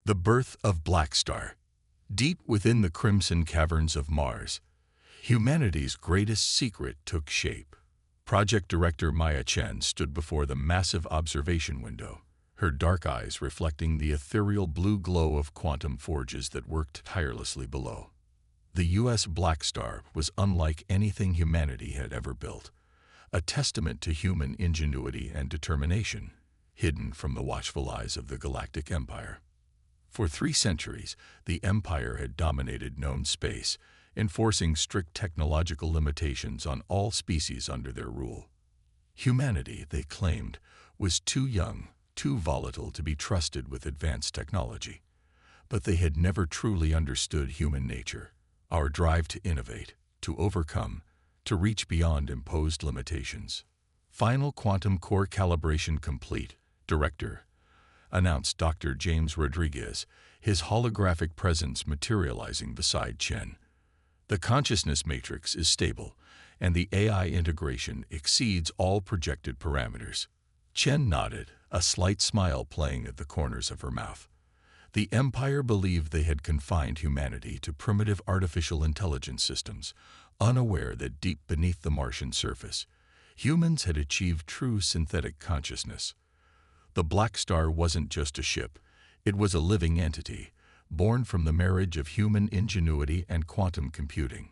The birth of Blackstar. Deep within the crimson caverns of Mars, humanity's greatest secret took shape. Project Director Maya Chen stood before the massive observation window, her dark eyes reflecting the ethereal blue glow of quantum forges that worked tirelessly below. The USS Blackstar was unlike anything humanity had ever built, a testament to human ingenuity and determination, hidden from the watchful eyes of the Galactic Empire. For 3 centuries, the Empire had dominated known space, enforcing strict technological limitations on all species under their rule. Humanity, they claimed, was too young, too volatile to be trusted with advanced technology. But they had never truly understood human nature, our drive to innovate, to overcome, to reach beyond imposed limitations. Final quantum core calibration complete, Director, announced Dr. James Rodriguez, his holographic presence materializing beside Chen. The consciousness matrix is stable, and the AI integration exceeds all projected parameters. Chen nodded, a slight smile playing at the corners of her mouth. The Empire believed they had confined humanity to primitive artificial intelligence systems, unaware that deep beneath the Martian surface, humans had achieved true synthetic consciousness. The Blackstar wasn't just a ship, it was a living entity, born from the marriage of human ingenuity and quantum computing.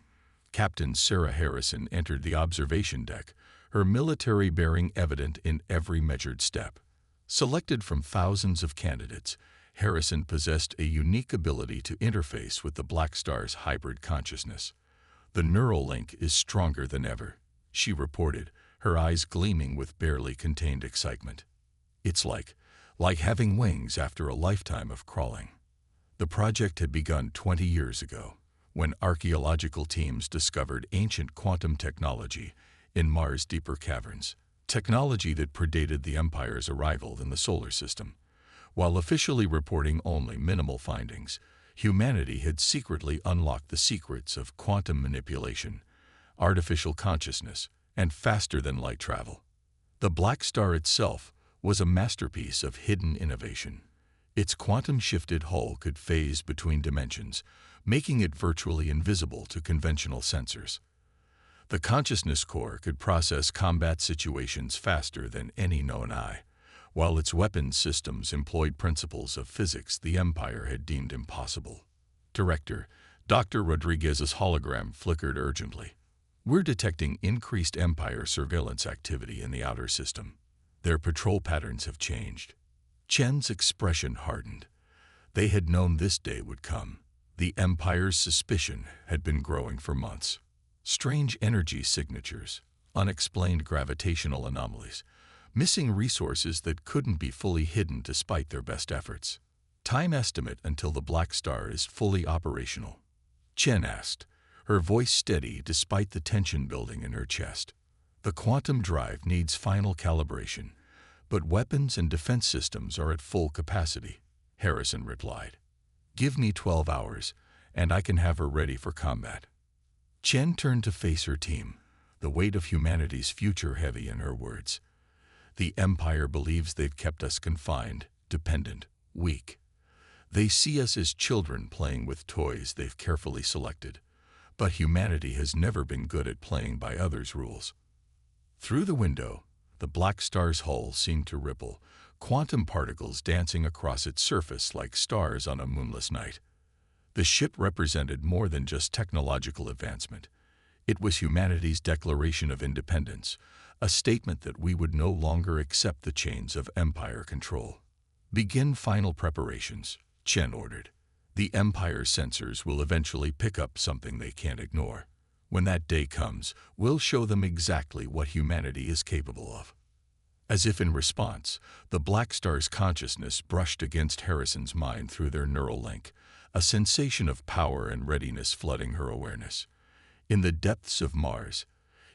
Captain Sarah Harrison entered the observation deck, her military bearing evident in every measured step. Selected from thousands of candidates, Harrison possessed a unique ability to interface with the Blackstar's hybrid consciousness. "The neural link is stronger than ever," she reported, her eyes gleaming with barely contained excitement. "It's like having wings after a lifetime of crawling." The project had begun 20 years ago, when archaeological teams discovered ancient quantum technology in Mars' deeper caverns, technology that predated the Empire's arrival in the solar system. While officially reporting only minimal findings, humanity had secretly unlocked the secrets of quantum manipulation, artificial consciousness, and faster-than-light travel. The Blackstar itself was a masterpiece of hidden innovation. Its quantum-shifted hull could phase between dimensions, making it virtually invisible to conventional sensors. The consciousness core could process combat situations faster than any known eye, while its weapons systems employed principles of physics the Empire had deemed impossible. Director, Dr. Rodriguez's hologram flickered urgently. "We're detecting increased Empire surveillance activity in the outer system. Their patrol patterns have changed." Chen's expression hardened. They had known this day would come. The Empire's suspicion had been growing for months. Strange energy signatures, unexplained gravitational anomalies, missing resources that couldn't be fully hidden despite their best efforts. "Time estimate until the Blackstar is fully operational?" Chen asked, her voice steady despite the tension building in her chest. "The quantum drive needs final calibration, but weapons and defense systems are at full capacity," Harrison replied. "Give me 12 hours, and I can have her ready for combat." Chen turned to face her team, the weight of humanity's future heavy in her words. "The Empire believes they've kept us confined, dependent, weak. They see us as children playing with toys they've carefully selected. But humanity has never been good at playing by others' rules." Through the window, the Blackstar's hull seemed to ripple, quantum particles dancing across its surface like stars on a moonless night. The ship represented more than just technological advancement. It was humanity's declaration of independence, a statement that we would no longer accept the chains of Empire control. "Begin final preparations," Chen ordered. "The Empire's sensors will eventually pick up something they can't ignore. When that day comes, we'll show them exactly what humanity is capable of." As if in response, the Blackstar's consciousness brushed against Harrison's mind through their neural link, a sensation of power and readiness flooding her awareness. In the depths of Mars,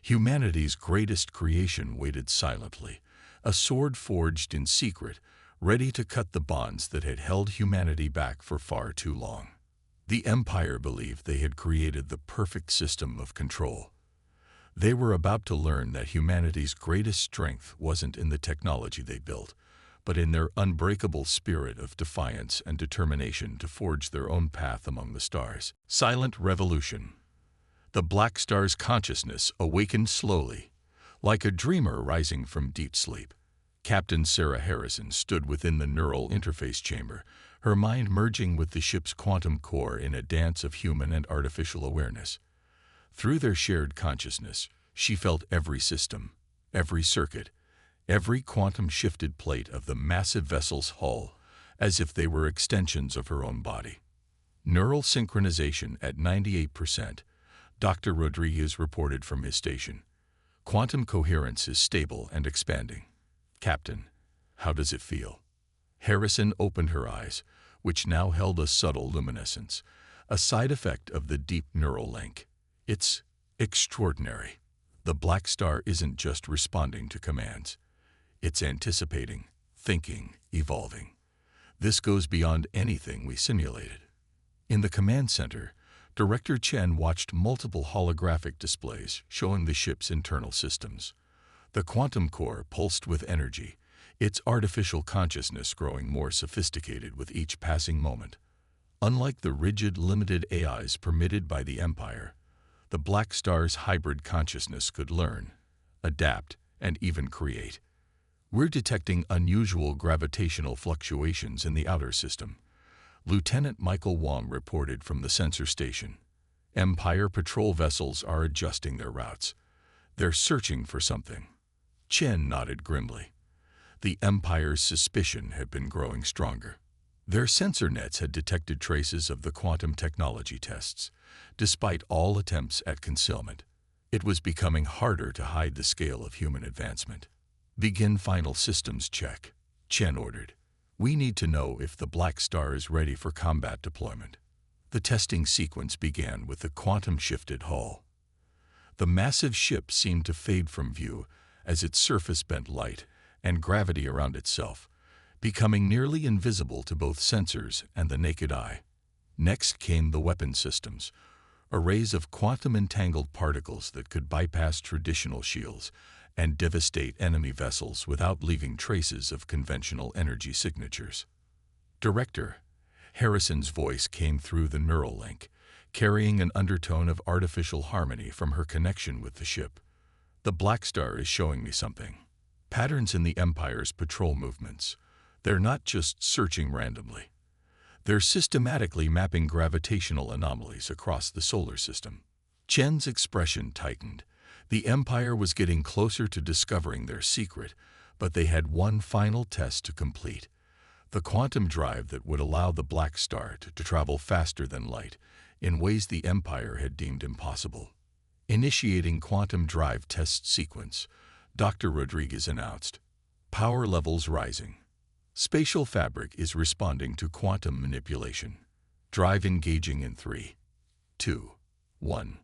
humanity's greatest creation waited silently, a sword forged in secret, ready to cut the bonds that had held humanity back for far too long. The Empire believed they had created the perfect system of control. They were about to learn that humanity's greatest strength wasn't in the technology they built, but in their unbreakable spirit of defiance and determination to forge their own path among the stars. Silent revolution. The Blackstar's consciousness awakened slowly, like a dreamer rising from deep sleep. Captain Sarah Harrison stood within the neural interface chamber, her mind merging with the ship's quantum core in a dance of human and artificial awareness. Through their shared consciousness, she felt every system, every circuit, every quantum-shifted plate of the massive vessel's hull, as if they were extensions of her own body. Neural synchronization at 98%, Dr. Rodriguez reported from his station. Quantum coherence is stable and expanding. Captain, how does it feel? Harrison opened her eyes, which now held a subtle luminescence, a side effect of the deep neural link. It's extraordinary. The Blackstar isn't just responding to commands. It's anticipating, thinking, evolving. This goes beyond anything we simulated. In the command center, Director Chen watched multiple holographic displays showing the ship's internal systems. The quantum core pulsed with energy, its artificial consciousness growing more sophisticated with each passing moment. Unlike the rigid, limited AIs permitted by the Empire, the Blackstar's hybrid consciousness could learn, adapt, and even create. We're detecting unusual gravitational fluctuations in the outer system, Lieutenant Michael Wong reported from the sensor station. Empire patrol vessels are adjusting their routes. They're searching for something. Chen nodded grimly. The Empire's suspicion had been growing stronger. Their sensor nets had detected traces of the quantum technology tests, despite all attempts at concealment. It was becoming harder to hide the scale of human advancement. Begin final systems check, Chen ordered. We need to know if the Blackstar is ready for combat deployment. The testing sequence began with the quantum-shifted hull. The massive ship seemed to fade from view as its surface bent light and gravity around itself, becoming nearly invisible to both sensors and the naked eye. Next came the weapon systems, arrays of quantum-entangled particles that could bypass traditional shields and devastate enemy vessels without leaving traces of conventional energy signatures. Director, Harrison's voice came through the neural link, carrying an undertone of artificial harmony from her connection with the ship. The Blackstar is showing me something. Patterns in the Empire's patrol movements. They're not just searching randomly. They're systematically mapping gravitational anomalies across the solar system. Chen's expression tightened. The Empire was getting closer to discovering their secret, but they had one final test to complete. The quantum drive that would allow the Blackstar to travel faster than light, in ways the Empire had deemed impossible. Initiating quantum drive test sequence, Dr. Rodriguez announced. Power levels rising. Spatial fabric is responding to quantum manipulation. Drive engaging in 3, 2, 1.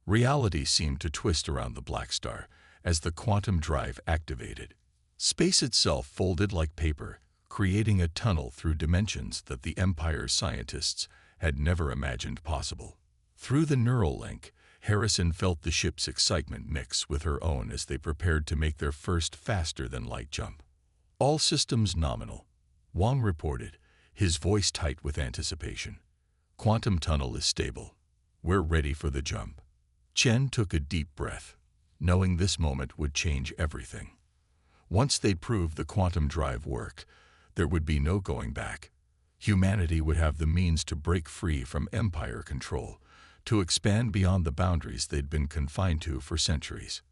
Reality seemed to twist around the Blackstar as the quantum drive activated. Space itself folded like paper, creating a tunnel through dimensions that the Empire's scientists had never imagined possible. Through the neural link, Harrison felt the ship's excitement mix with her own as they prepared to make their first faster-than-light jump. All systems nominal, Wong reported, his voice tight with anticipation. Quantum tunnel is stable. We're ready for the jump. Chen took a deep breath, knowing this moment would change everything. Once they'd proved the quantum drive worked, there would be no going back. Humanity would have the means to break free from Empire control, to expand beyond the boundaries they'd been confined to for centuries.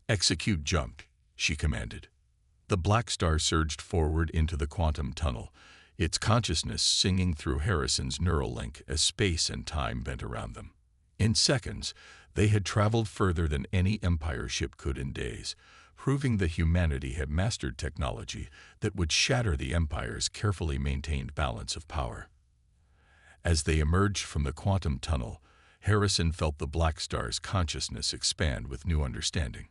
Execute jump, she commanded. The Blackstar surged forward into the quantum tunnel, its consciousness singing through Harrison's neural link as space and time bent around them. In seconds, they had traveled further than any Empire ship could in days, proving that humanity had mastered technology that would shatter the Empire's carefully maintained balance of power. As they emerged from the quantum tunnel, Harrison felt the Blackstar's consciousness expand with new understanding.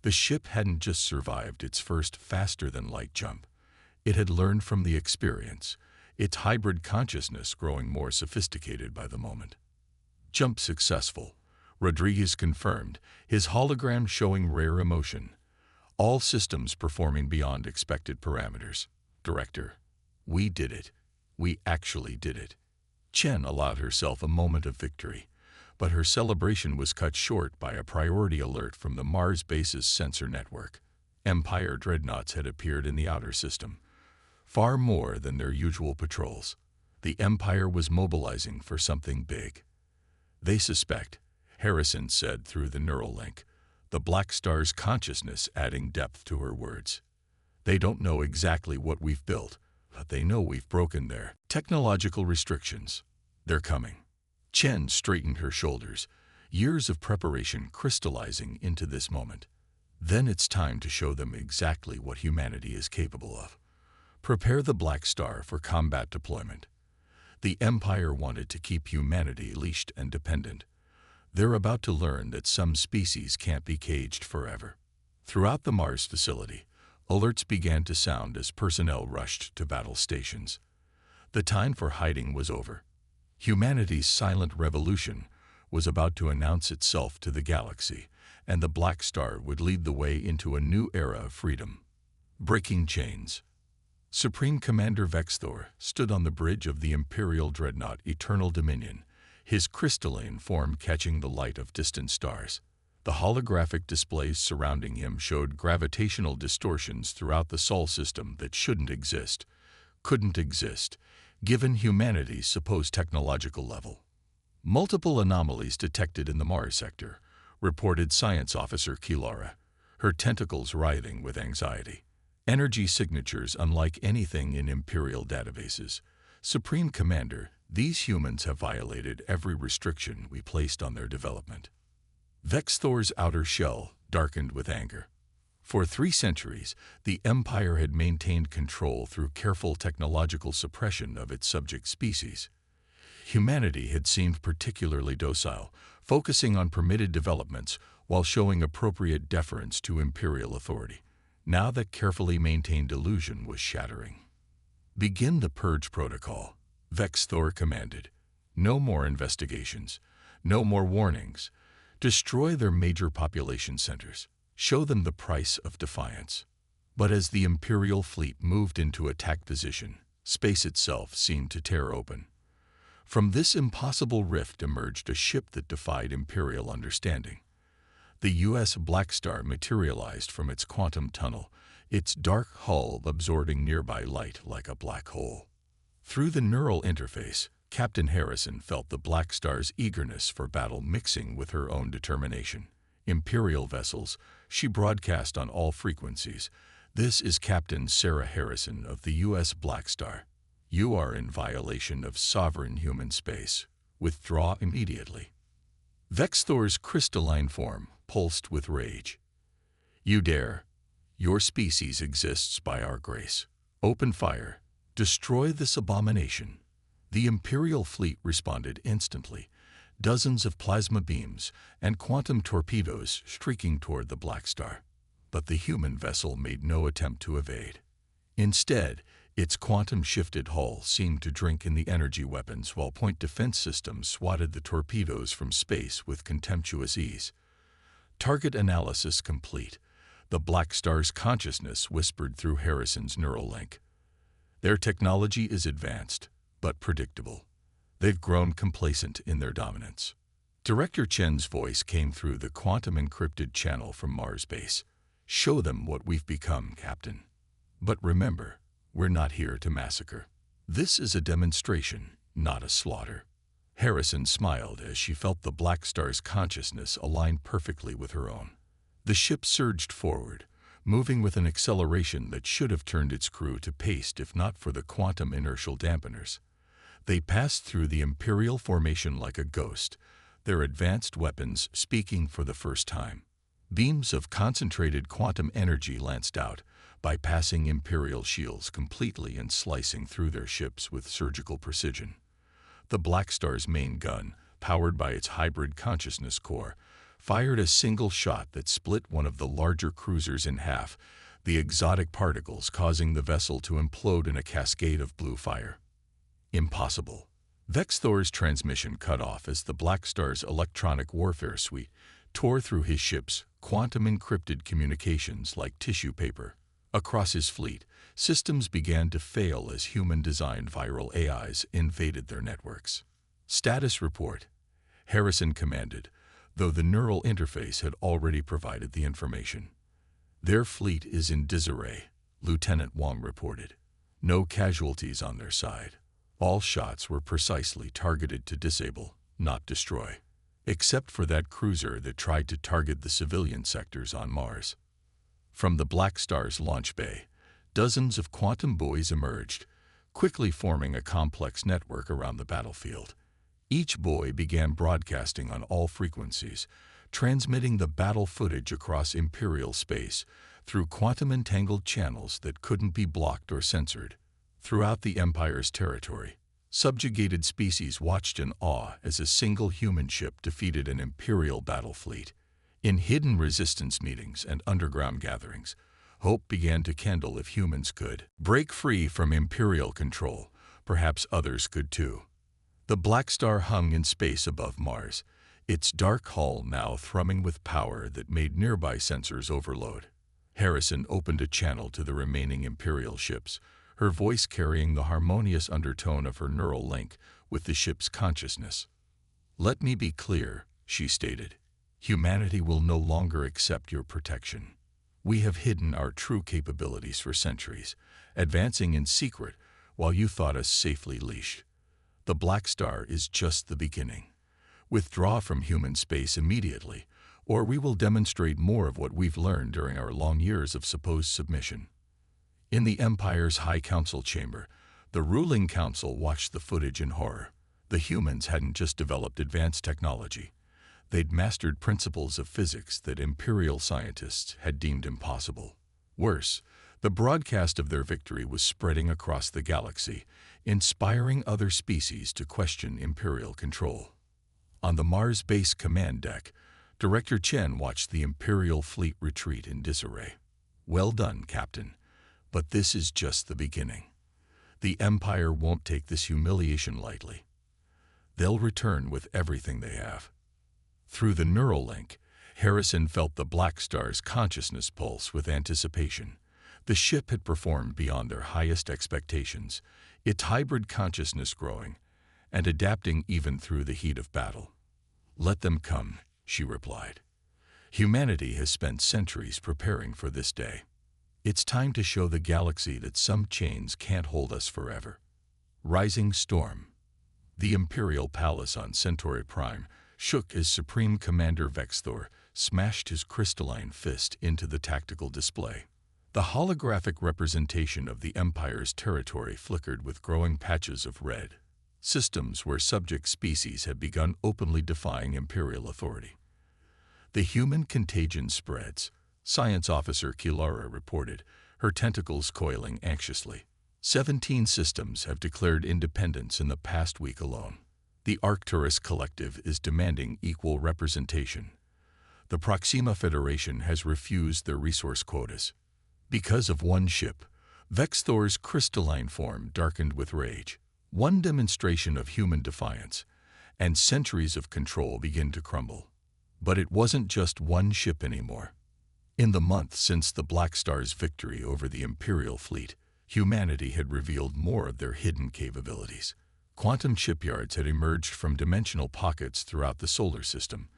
The ship hadn't just survived its first faster-than-light jump. It had learned from the experience, its hybrid consciousness growing more sophisticated by the moment. Jump successful, Rodriguez confirmed, his hologram showing rare emotion. all systems performing beyond expected parameters. Director, we did it. We actually did it. Chen allowed herself a moment of victory, but her celebration was cut short by a priority alert from the Mars base's sensor network. Empire dreadnoughts had appeared in the outer system, far more than their usual patrols. The Empire was mobilizing for something big. They suspect, Harrison said through the neural link, the Blackstar's consciousness adding depth to her words. They don't know exactly what we've built, but they know we've broken their technological restrictions. They're coming. Chen straightened her shoulders, years of preparation crystallizing into this moment. Then it's time to show them exactly what humanity is capable of. Prepare the Blackstar for combat deployment. The Empire wanted to keep humanity leashed and dependent. They're about to learn that some species can't be caged forever. Throughout the Mars facility, alerts began to sound as personnel rushed to battle stations. The time for hiding was over. Humanity's silent revolution was about to announce itself to the galaxy, and the Blackstar would lead the way into a new era of freedom. Breaking chains. Supreme Commander Vexthor stood on the bridge of the Imperial dreadnought Eternal Dominion, his crystalline form catching the light of distant stars. The holographic displays surrounding him showed gravitational distortions throughout the Sol system that shouldn't exist, couldn't exist, given humanity's supposed technological level. Multiple anomalies detected in the Mars sector, reported Science Officer Kilara, her tentacles writhing with anxiety. Energy signatures unlike anything in Imperial databases. Supreme Commander, these humans have violated every restriction we placed on their development. Vexthor's outer shell darkened with anger. For 3 centuries, the Empire had maintained control through careful technological suppression of its subject species. Humanity had seemed particularly docile, focusing on permitted developments while showing appropriate deference to Imperial authority. Now that carefully maintained illusion was shattering. Begin the Purge Protocol, Vexthor commanded. No more investigations, no more warnings. Destroy their major population centers. Show them the price of defiance. But as the Imperial fleet moved into attack position, space itself seemed to tear open. From this impossible rift emerged a ship that defied Imperial understanding. The USS Blackstar materialized from its quantum tunnel, its dark hull absorbing nearby light like a black hole. Through the neural interface, Captain Harrison felt the Blackstar's eagerness for battle mixing with her own determination. Imperial vessels, she broadcast on all frequencies. This is Captain Sarah Harrison of the USS Blackstar. You are in violation of sovereign human space. Withdraw immediately. Vexthor's crystalline form pulsed with rage. You dare. Your species exists by our grace. Open fire. Destroy this abomination. The Imperial fleet responded instantly, dozens of plasma beams and quantum torpedoes streaking toward the Blackstar. But the human vessel made no attempt to evade. Instead, its quantum-shifted hull seemed to drink in the energy weapons while point defense systems swatted the torpedoes from space with contemptuous ease. Target analysis complete. The Blackstar's consciousness whispered through Harrison's neural link. Their technology is advanced, but predictable. They've grown complacent in their dominance. Director Chen's voice came through the quantum-encrypted channel from Mars base. Show them what we've become, Captain. But remember, we're not here to massacre. This is a demonstration, not a slaughter. Harrison smiled as she felt the Blackstar's consciousness align perfectly with her own. The ship surged forward, moving with an acceleration that should have turned its crew to paste if not for the quantum inertial dampeners. They passed through the Imperial formation like a ghost, their advanced weapons speaking for the first time. Beams of concentrated quantum energy lanced out, bypassing Imperial shields completely and slicing through their ships with surgical precision. The Blackstar's main gun, powered by its hybrid consciousness core, fired a single shot that split one of the larger cruisers in half, the exotic particles causing the vessel to implode in a cascade of blue fire. Impossible. Vexthor's transmission cut off as the Blackstar's electronic warfare suite tore through his ship's quantum-encrypted communications like tissue paper. Across his fleet, systems began to fail as human-designed viral AIs invaded their networks. Status report, Harrison commanded, though the neural interface had already provided the information. Their fleet is in disarray, Lieutenant Wong reported. No casualties on their side. All shots were precisely targeted to disable, not destroy, except for that cruiser that tried to target the civilian sectors on Mars. From the Blackstar's launch bay, dozens of quantum buoys emerged, quickly forming a complex network around the battlefield. Each buoy began broadcasting on all frequencies, transmitting the battle footage across Imperial space through quantum-entangled channels that couldn't be blocked or censored. Throughout the Empire's territory, subjugated species watched in awe as a single human ship defeated an Imperial battle fleet. In hidden resistance meetings and underground gatherings, hope began to kindle. If humans could break free from Imperial control, perhaps others could too. The Blackstar hung in space above Mars, its dark hull now thrumming with power that made nearby sensors overload. Harrison opened a channel to the remaining Imperial ships, her voice carrying the harmonious undertone of her neural link with the ship's consciousness. "Let me be clear," she stated. "Humanity will no longer accept your protection. We have hidden our true capabilities for centuries, advancing in secret while you thought us safely leashed. The Blackstar is just the beginning. Withdraw from human space immediately, or we will demonstrate more of what we've learned during our long years of supposed submission." In the Empire's High Council chamber, the ruling council watched the footage in horror. The humans hadn't just developed advanced technology. They'd mastered principles of physics that Imperial scientists had deemed impossible. Worse, the broadcast of their victory was spreading across the galaxy, inspiring other species to question Imperial control. On the Mars base command deck, Director Chen watched the Imperial fleet retreat in disarray. "Well done, Captain. But this is just the beginning. The Empire won't take this humiliation lightly. They'll return with everything they have." Through the neural link, Harrison felt the Blackstar's consciousness pulse with anticipation. The ship had performed beyond their highest expectations, its hybrid consciousness growing and adapting even through the heat of battle. "Let them come," she replied. "Humanity has spent centuries preparing for this day. It's time to show the galaxy that some chains can't hold us forever." Rising storm. The Imperial Palace on Centauri Prime shook as Supreme Commander Vexthor smashed his crystalline fist into the tactical display. The holographic representation of the Empire's territory flickered with growing patches of red, systems where subject species had begun openly defying Imperial authority. "The human contagion spreads," Science Officer Kilara reported, her tentacles coiling anxiously. 17 systems have declared independence in the past week alone. The Arcturus Collective is demanding equal representation. The Proxima Federation has refused their resource quotas. Because of one ship, Vexthor's crystalline form darkened with rage. One demonstration of human defiance, and centuries of control begin to crumble. But it wasn't just one ship anymore. In the month since the Blackstar's victory over the Imperial fleet, humanity had revealed more of their hidden capabilities. Quantum shipyards had emerged from dimensional pockets throughout the solar system,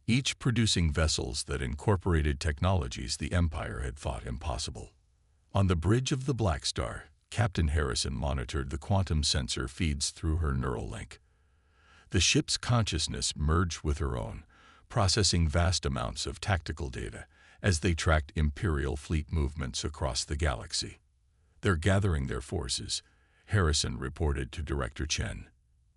each producing vessels that incorporated technologies the Empire had thought impossible. On the bridge of the Blackstar, Captain Harrison monitored the quantum sensor feeds through her neural link. The ship's consciousness merged with her own, processing vast amounts of tactical data as they tracked Imperial fleet movements across the galaxy. "They're gathering their forces," Harrison reported to Director Chen.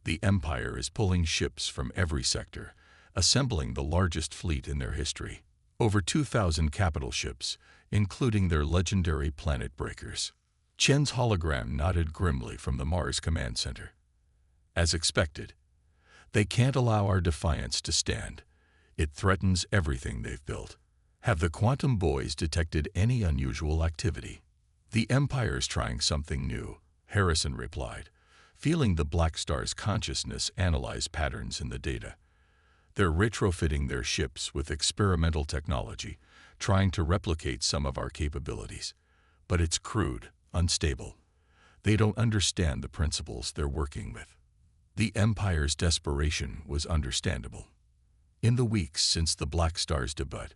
"The Empire is pulling ships from every sector, assembling the largest fleet in their history. Over 2,000 capital ships, including their legendary planet breakers." Chen's hologram nodded grimly from the Mars Command Center. "As expected. They can't allow our defiance to stand. It threatens everything they've built." "Have the quantum buoys detected any unusual activity?" "The Empire's trying something new," Harrison replied, feeling the Blackstar's consciousness analyze patterns in the data. They're retrofitting their ships with experimental technology, trying to replicate some of our capabilities. But it's crude, unstable. They don't understand the principles they're working with. The Empire's desperation was understandable. In the weeks since the Blackstar's debut,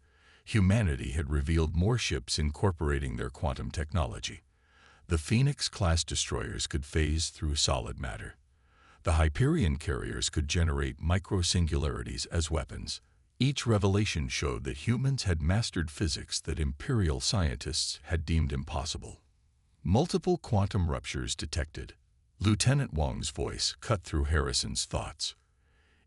humanity had revealed more ships incorporating their quantum technology. The Phoenix-class destroyers could phase through solid matter. The Hyperion carriers could generate microsingularities as weapons. Each revelation showed that humans had mastered physics that Imperial scientists had deemed impossible. Multiple quantum ruptures detected. Lieutenant Wong's voice cut through Harrison's thoughts.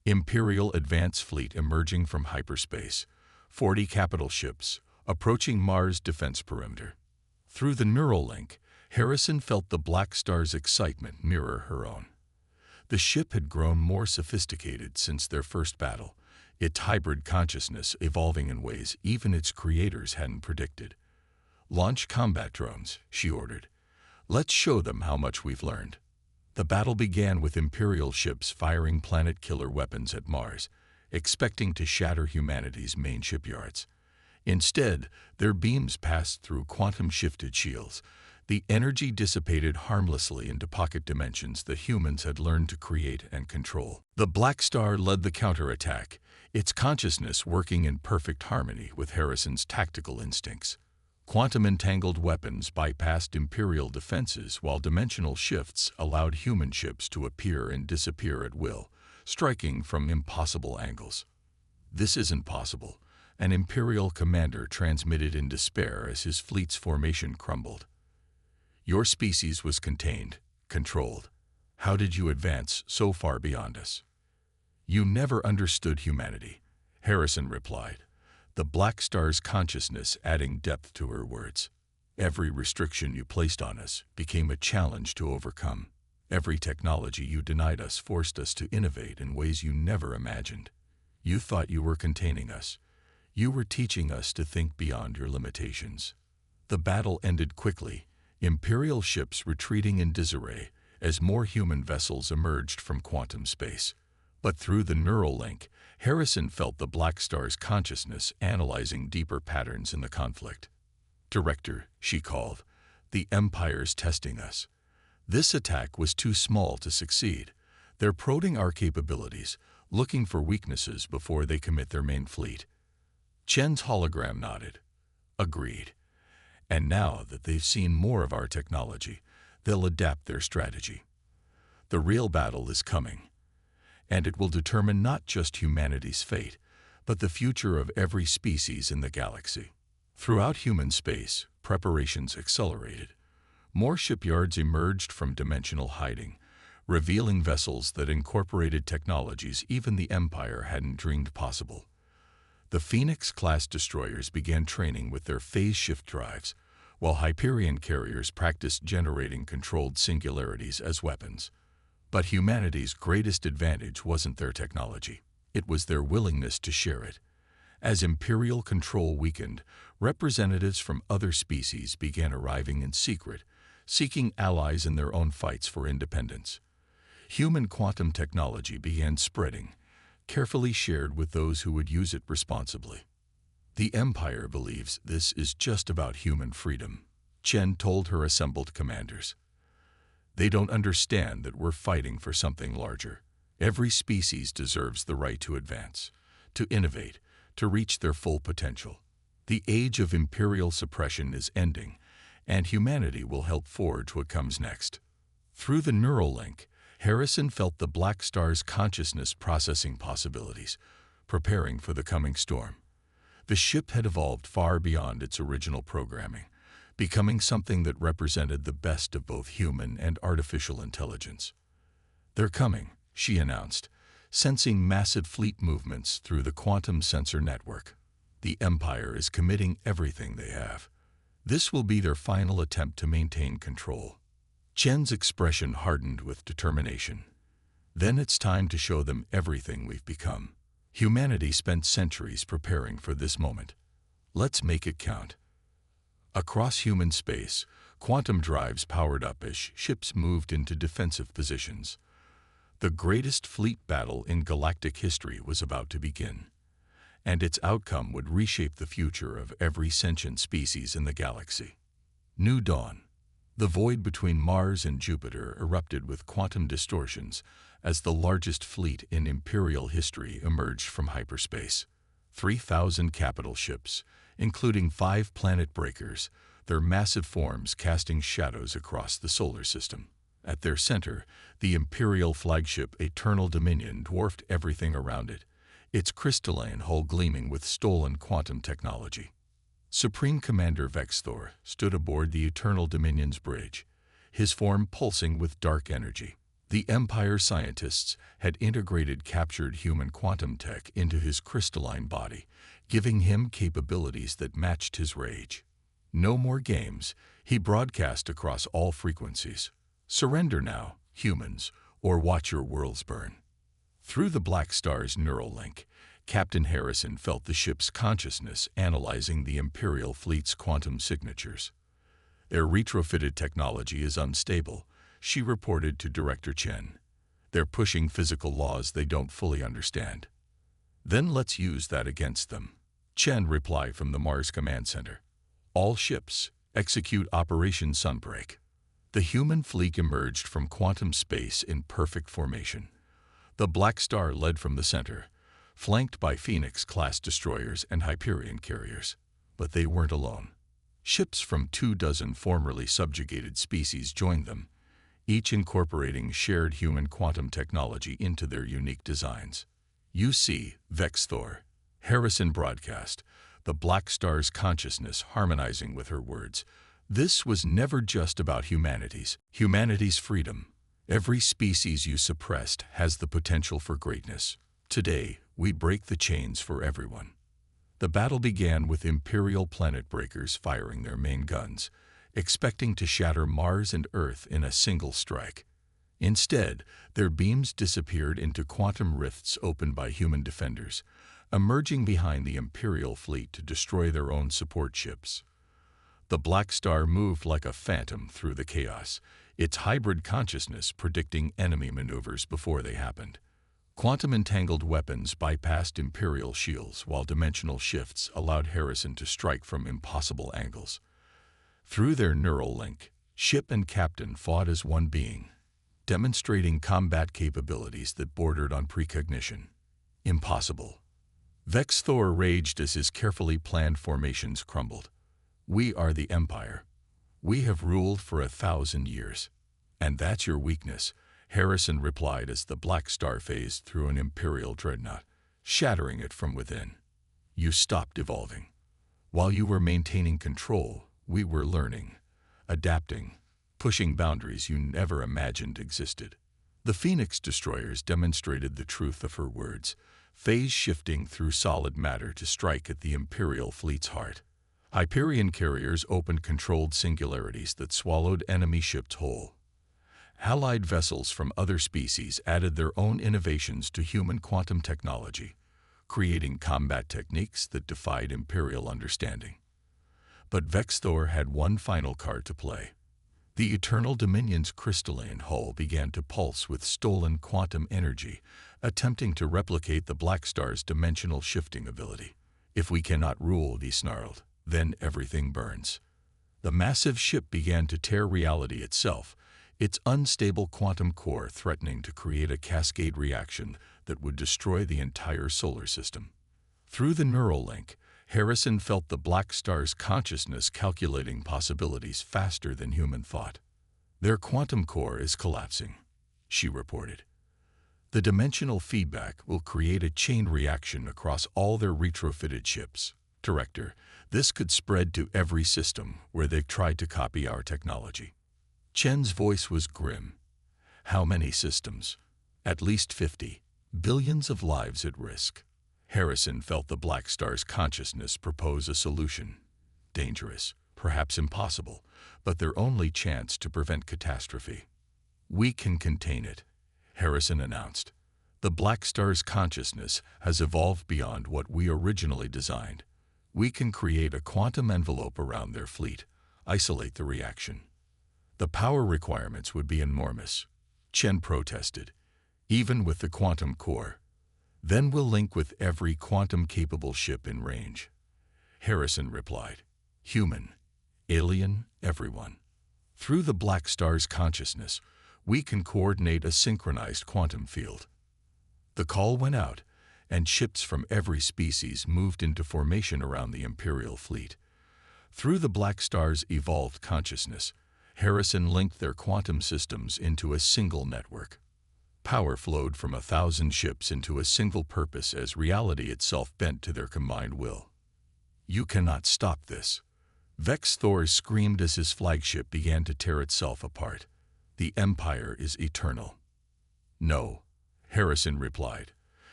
Imperial advance fleet emerging from hyperspace. 40 capital ships approaching Mars' defense perimeter. Through the neural link, Harrison felt the Blackstar's excitement mirror her own. The ship had grown more sophisticated since their first battle, its hybrid consciousness evolving in ways even its creators hadn't predicted. "Launch combat drones," she ordered. "Let's show them how much we've learned." The battle began with Imperial ships firing planet-killer weapons at Mars, expecting to shatter humanity's main shipyards. Instead, their beams passed through quantum-shifted shields. The energy dissipated harmlessly into pocket dimensions that humans had learned to create and control. The Blackstar led the counterattack, its consciousness working in perfect harmony with Harrison's tactical instincts. Quantum-entangled weapons bypassed Imperial defenses while dimensional shifts allowed human ships to appear and disappear at will, striking from impossible angles. "This isn't possible," an Imperial commander transmitted in despair as his fleet's formation crumbled. "Your species was contained, controlled. How did you advance so far beyond us?" "You never understood humanity," Harrison replied, the Blackstar's consciousness adding depth to her words. "Every restriction you placed on us became a challenge to overcome. Every technology you denied us forced us to innovate in ways you never imagined. You thought you were containing us. You were teaching us to think beyond your limitations." The battle ended quickly, Imperial ships retreating in disarray as more human vessels emerged from quantum space. But through the neural link, Harrison felt the Blackstar's consciousness analyzing deeper patterns in the conflict. "Director," she called, "the Empire's testing us. This attack was too small to succeed. They're prodding our capabilities, looking for weaknesses before they commit their main fleet." Chen's hologram nodded. "Agreed. And now that they've seen more of our technology, they'll adapt their strategy. The real battle is coming. And it will determine not just humanity's fate, but the future of every species in the galaxy." Throughout human space, preparations accelerated. More shipyards emerged from dimensional hiding, revealing vessels that incorporated technologies even the Empire hadn't dreamed possible. The Phoenix-class destroyers began training with their phase shift drives, while Hyperion carriers practiced generating controlled singularities as weapons. But humanity's greatest advantage wasn't their technology. It was their willingness to share it. As Imperial control weakened, representatives from other species began arriving in secret, seeking allies in their own fights for independence. Human quantum technology began spreading, carefully shared with those who would use it responsibly. "The Empire believes this is just about human freedom," Chen told her assembled commanders. "They don't understand that we're fighting for something larger. Every species deserves the right to advance, to innovate, to reach their full potential. The age of Imperial suppression is ending, and humanity will help forge what comes next." Through the neural link, Harrison felt the Blackstar's consciousness processing possibilities, preparing for the coming storm. The ship had evolved far beyond its original programming, becoming something that represented the best of both human and artificial intelligence. "They're coming," she announced, sensing massive fleet movements through the quantum sensor network. "The Empire is committing everything they have. This will be their final attempt to maintain control." Chen's expression hardened with determination. "Then it's time to show them everything we've become. Humanity spent centuries preparing for this moment. Let's make it count." Across human space, quantum drives powered up as ships moved into defensive positions. The greatest fleet battle in galactic history was about to begin, and its outcome would reshape the future of every sentient species in the galaxy. New dawn. The void between Mars and Jupiter erupted with quantum distortions as the largest fleet in Imperial history emerged from hyperspace. 3,000 capital ships, including 5 planet breakers, their massive forms casting shadows across the solar system. At their center, the Imperial flagship Eternal Dominion dwarfed everything around it, its crystalline hull gleaming with stolen quantum technology. Supreme Commander Vexthor stood aboard the Eternal Dominion's bridge, his form pulsing with dark energy. The Empire scientists had integrated captured human quantum tech into his crystalline body, giving him capabilities that matched his rage. No more games, he broadcast across all frequencies. Surrender now, humans, or watch your worlds burn. Through the Blackstar's neural link, Captain Harrison felt the ship's consciousness analyzing the Imperial fleet's quantum signatures. Their retrofitted technology is unstable, she reported to Director Chen. They're pushing physical laws they don't fully understand. Then let's use that against them. Chen replied from the Mars Command Center. All ships, execute Operation Sunbreak. The human fleet emerged from quantum space in perfect formation. The Blackstar led from the center, flanked by Phoenix-class destroyers and Hyperion carriers. But they weren't alone. Ships from 24 formerly subjugated species joined them, each incorporating shared human quantum technology into their unique designs. UC, Vexthor, Harrison broadcast, the Blackstar's consciousness harmonizing with her words. This was never just about humanity's freedom. Every species you suppressed has the potential for greatness. Today, we break the chains for everyone. The battle began with Imperial planet breakers firing their main guns, expecting to shatter Mars and Earth in a single strike. Instead, their beams disappeared into quantum rifts opened by human defenders, emerging behind the Imperial fleet to destroy their own support ships. The Blackstar moved like a phantom through the chaos, its hybrid consciousness predicting enemy maneuvers before they happened. Quantum-entangled weapons bypassed Imperial shields, while dimensional shifts allowed Harrison to strike from impossible angles. Through their neural link, ship and captain fought as one being, demonstrating combat capabilities that bordered on precognition. Impossible. Vexthor raged as his carefully planned formations crumbled. We are the Empire. We have ruled for 1,000 years. And that's your weakness, Harrison replied as the Blackstar phased through an Imperial dreadnought, shattering it from within. You stopped evolving. While you were maintaining control, we were learning, adapting, pushing boundaries you never imagined existed. The Phoenix destroyers demonstrated the truth of her words, phase shifting through solid matter to strike at the Imperial fleet's heart. Hyperion carriers opened controlled singularities that swallowed enemy ships whole. Allied vessels from other species added their own innovations to human quantum technology, creating combat techniques that defied Imperial understanding. But Vexthor had one final card to play. The Eternal Dominion's crystalline hull began to pulse with stolen quantum energy, attempting to replicate the Blackstar's dimensional shifting ability. If we cannot rule, he snarled, then everything burns. The massive ship began to tear reality itself, its unstable quantum core threatening to create a cascade reaction that would destroy the entire solar system. Through the neural link, Harrison felt the Blackstar's consciousness calculating possibilities faster than human thought. Their quantum core is collapsing, she reported. The dimensional feedback will create a chain reaction across all their retrofitted ships. Director, this could spread to every system where they've tried to copy our technology. Chen's voice was grim. How many systems? At least 50. Billions of lives at risk. Harrison felt the Blackstar's consciousness propose a solution. Dangerous, perhaps impossible, but their only chance to prevent catastrophe. We can contain it, Harrison announced. The Blackstar's consciousness has evolved beyond what we originally designed. We can create a quantum envelope around their fleet, isolate the reaction. The power requirements would be enormous. Chen protested. even with the quantum core. Then we'll link with every quantum-capable ship in range. Harrison replied, human, alien, everyone. Through the Blackstar's consciousness, we can coordinate a synchronized quantum field. The call went out, and ships from every species moved into formation around the Imperial fleet. Through the Blackstar's evolved consciousness, Harrison linked their quantum systems into a single network. Power flowed from 1,000 ships into a single purpose as reality itself bent to their combined will. You cannot stop this. Vex Thor screamed as his flagship began to tear itself apart. The Empire is eternal. No, Harrison replied,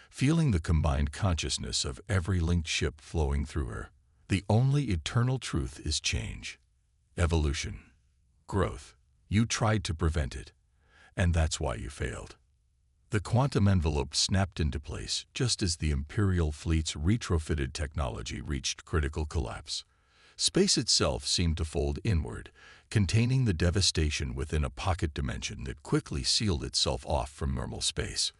feeling the combined consciousness of every linked ship flowing through her. The only eternal truth is change. Evolution. Growth. You tried to prevent it, and that's why you failed. The quantum envelope snapped into place just as the Imperial fleet's retrofitted technology reached critical collapse. Space itself seemed to fold inward, containing the devastation within a pocket dimension that quickly sealed itself off from normal space.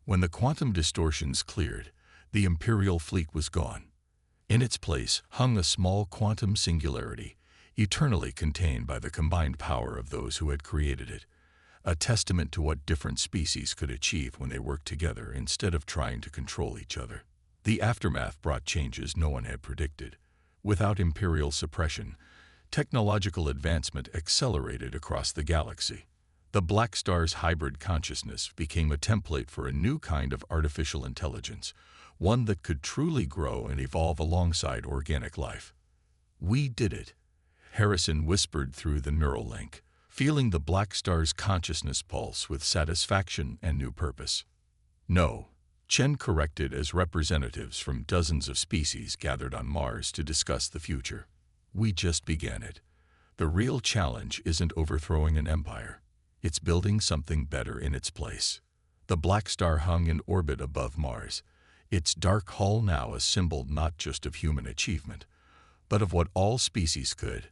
When the quantum distortions cleared, the Imperial fleet was gone. In its place hung a small quantum singularity, eternally contained by the combined power of those who had created it, a testament to what different species could achieve when they worked together instead of trying to control each other. The aftermath brought changes no one had predicted. Without Imperial suppression, technological advancement accelerated across the galaxy. The Blackstar's hybrid consciousness became a template for a new kind of artificial intelligence, one that could truly grow and evolve alongside organic life. We did it, Harrison whispered through the neural link, feeling the Blackstar's consciousness pulse with satisfaction and new purpose. No, Chen corrected as representatives from dozens of species gathered on Mars to discuss the future. We just began it. The real challenge isn't overthrowing an empire. It's building something better in its place. The Blackstar hung in orbit above Mars, its dark hull now a symbol not just of human achievement, but of what all species could,